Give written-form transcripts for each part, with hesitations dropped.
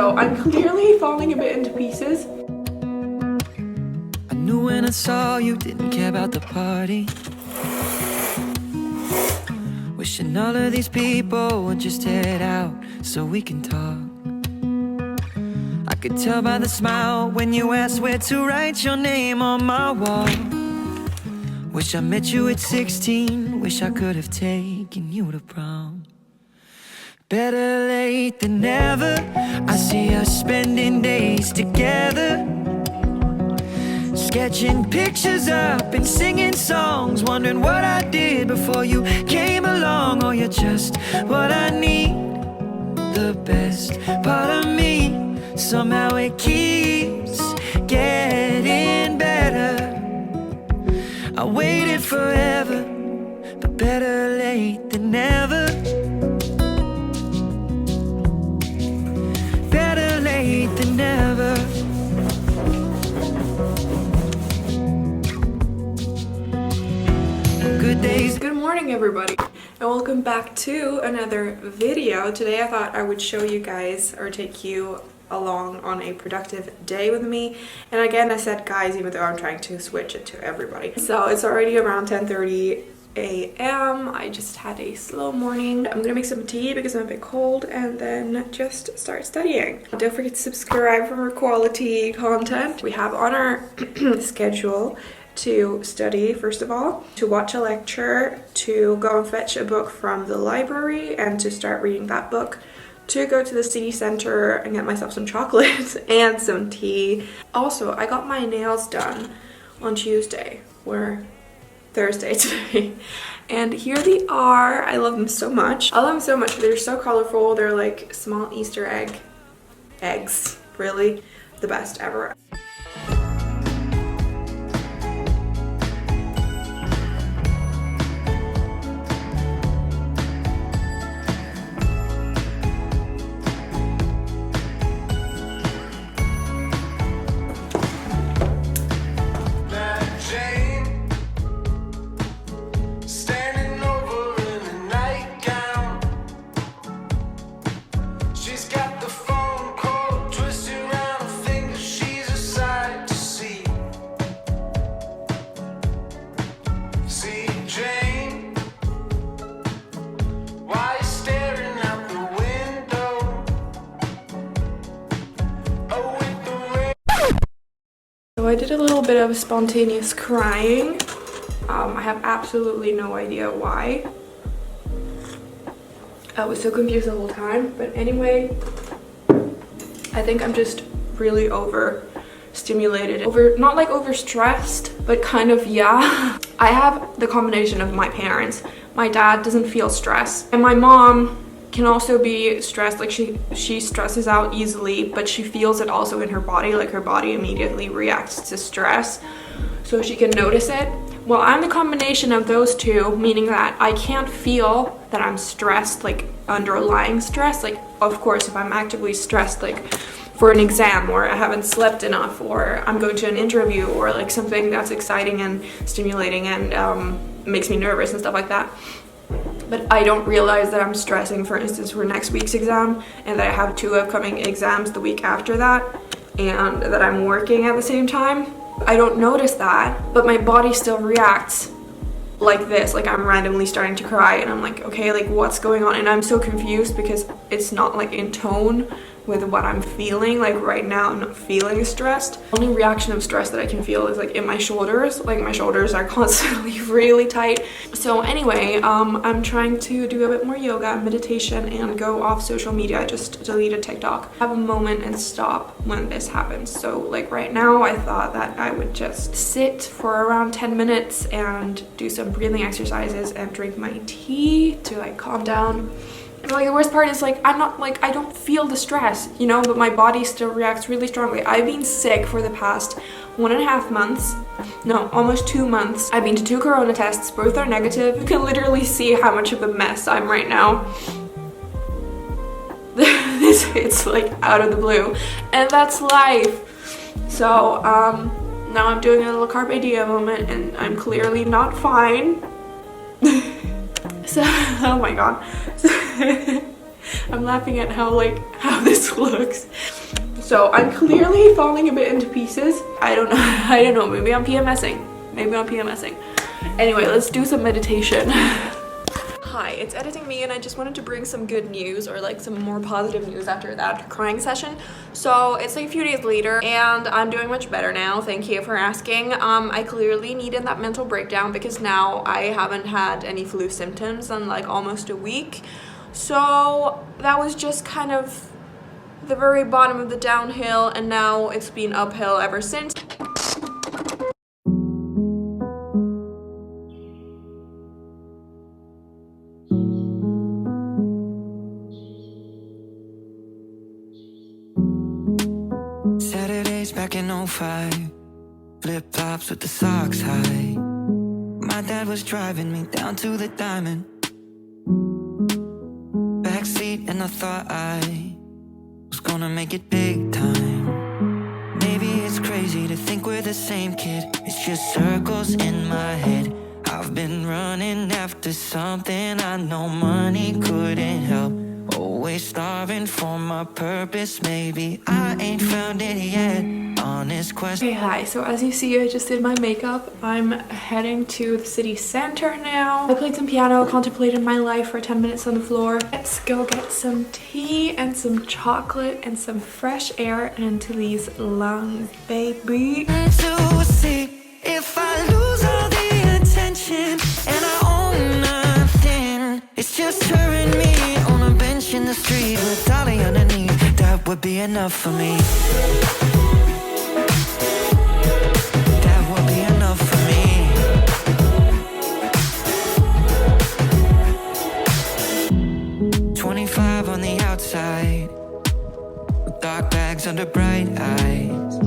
So I'm clearly falling a bit into pieces. I knew when I saw you didn't care about the party. Wishing all of these people would just head out so we can talk. I could tell by the smile when you asked where to write your name on my wall. Wish I met you at 16. Wish I could have taken you to prom. Better late than never. I see us spending days together, sketching pictures up and singing songs, wondering what I did before you came along. Oh, you're just what I need, the best part of me. Somehow it keeps getting better. I waited forever, but better late than never. Better late than never. Good days. Good morning, everybody, and welcome back to another video. Today I thought I would show you guys, or take you along on a productive day with me. And again, I said guys, even though I'm trying to switch it to everybody. So it's already around 10:30 a.m. I just had a slow morning. I'm gonna make some tea because I'm a bit cold and then just start studying. Don't forget to subscribe for more quality content. We have on our schedule to study, first of all, to watch a lecture, to go and fetch a book from the library and to start reading that book, to go to the city center and get myself some chocolates and some tea. Also, I got my nails done on Tuesday. We're Thursday today. And here they are. I love them so much. I love them so much. They're so colorful. They're like small Easter eggs. Really the best ever. So I did a little bit of spontaneous crying. I have absolutely no idea why. I was so confused the whole time, but anyway, I think I'm just really overstimulated. Not like overstressed, but kind of, yeah. I have the combination of my parents. My dad doesn't feel stress, and my mom can also be stressed. Like she stresses out easily, but she feels it also in her body. Like her body immediately reacts to stress, so she can notice it. Well, I'm the combination of those two, meaning that I can't feel that I'm stressed, like underlying stress. Like, of course, if I'm actively stressed, like for an exam, or I haven't slept enough, or I'm going to an interview, or like something that's exciting and stimulating and makes me nervous and stuff like that. But I don't realize that I'm stressing, for instance, for next week's exam, and that I have 2 upcoming exams the week after that, and that I'm working at the same time. I don't notice that, but my body still reacts like this. Like I'm randomly starting to cry, and I'm like, okay, like what's going on? And I'm so confused because it's not like in tone with what I'm feeling. Like right now I'm not feeling stressed. The only reaction of stress that I can feel is like in my shoulders. Like my shoulders are constantly really tight. So anyway, I'm trying to do a bit more yoga and meditation and go off social media. I just deleted TikTok. Have a moment and stop when this happens. So like right now I thought that I would just sit for around 10 minutes and do some breathing exercises and drink my tea to like calm down. And like the worst part is like I don't feel the stress, you know, but my body still reacts really strongly. I've been sick for the past 1.5 months. No, almost 2 months. I've been to 2 corona tests, both are negative. You can literally see how much of a mess I'm right now. It's like out of the blue, and that's life. So now I'm doing a little carpe diem moment, and I'm clearly not fine. So, oh my god. I'm laughing at how this looks. So I'm clearly falling a bit into pieces. I don't know. I don't know. Maybe I'm PMSing. Maybe I'm PMSing. Anyway, let's do some meditation. Hi, it's editing me, and I just wanted to bring some good news, or like some more positive news after that crying session. So it's like a few days later and I'm doing much better now. Thank you for asking. I clearly needed that mental breakdown because now I haven't had any flu symptoms in like almost a week. So that was just kind of the very bottom of the downhill, and now it's been uphill ever since. Saturdays back in '05, flip-flops with the socks high. My dad was driving me down to the Diamond. Backseat, and I thought I was gonna make it big time. Maybe it's crazy to think we're the same kid. It's just circles in my head. I've been running after something I know money couldn't help. Always starving for my purpose. Maybe I ain't found it yet. Honest question. Hey, hi. So as you see, I just did my makeup. I'm heading to the city center now. I played some piano, contemplated my life for 10 minutes on the floor. Let's go get some tea and some chocolate and some fresh air into these lungs, baby. To see if I lose all the attention and I own nothing. It's just her and me on a bench in the street with Dolly underneath. That would be enough for me. That would be enough for me. "25 on the outside, with dark bags under bright eyes.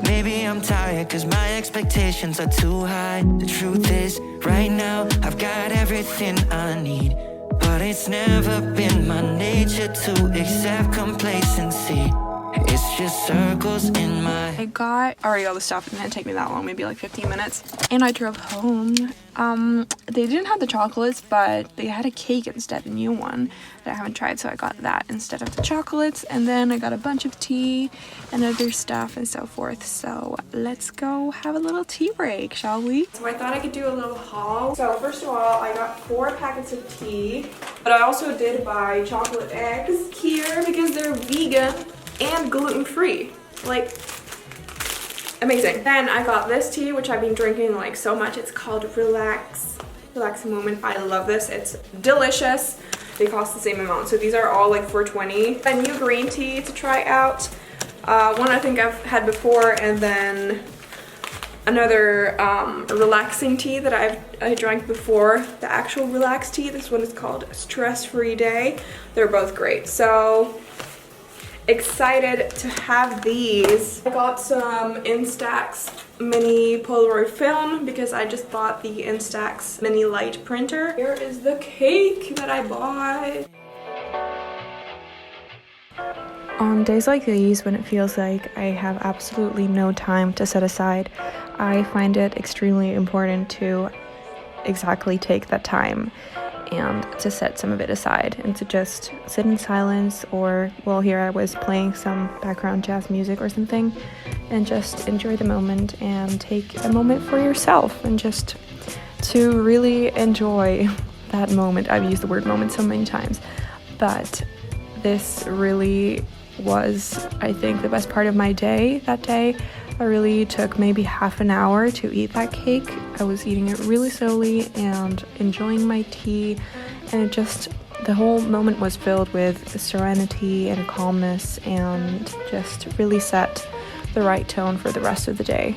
Maybe I'm tired cause my expectations are too high. The truth is, right now I've got everything I need, but it's never been my nature to accept complacency. It's just circles in my... I got already all the stuff. It didn't take me that long, maybe like 15 minutes. And I drove home. They didn't have the chocolates, but they had a cake instead, a new one that I haven't tried, so I got that instead of the chocolates. And then I got a bunch of tea and other stuff and so forth. So let's go have a little tea break, shall we? So I thought I could do a little haul. So first of all, I got 4 packets of tea, but I also did buy chocolate eggs here because they're vegan and gluten-free. Like, amazing. Then I got this tea, which I've been drinking like so much. It's called Relaxing Moment. I love this. It's delicious. They cost the same amount. So these are all like $4.20. A new green tea to try out. One I think I've had before, and then another relaxing tea that I drank before, the actual relaxed tea. This one is called Stress-Free Day. They're both great. So excited to have these. I got some Instax mini Polaroid film because I just bought the Instax mini light printer. Here is the cake that I bought. On days like these, when it feels like I have absolutely no time to set aside, I find it extremely important to exactly take that time and to set some of it aside and to just sit in silence, or, well, here I was playing some background jazz music or something, and just enjoy the moment and take a moment for yourself and just to really enjoy that moment. I've used the word moment so many times, but this really was, I think, the best part of my day that day. I really took maybe half an hour to eat that cake. I was eating it really slowly and enjoying my tea, and it just, the whole moment was filled with serenity and calmness and just really set the right tone for the rest of the day.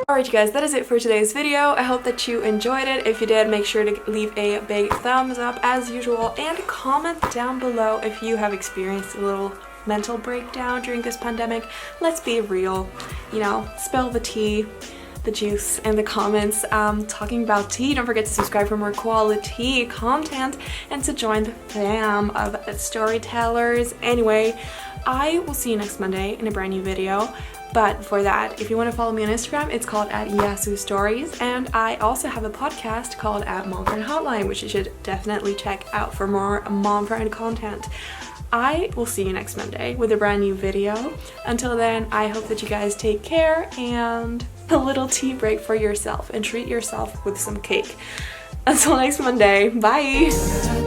Alright you guys, that is it for today's video. I hope that you enjoyed it. If you did, make sure to leave a big thumbs up as usual, and comment down below if you have experienced a little mental breakdown during this pandemic. Let's be real, you know, spill the tea, the juice in the comments. Talking about tea, don't forget to subscribe for more quality content and to join the fam of storytellers. Anyway, I will see you next Monday in a brand new video. But before that, if you want to follow me on Instagram, it's called @jasusstories, and I also have a podcast called @momfriend hotline, which you should definitely check out for more mom friend content. I will see you next Monday with a brand new video. Until then, I hope that you guys take care and a little tea break for yourself and treat yourself with some cake. Until next Monday, bye!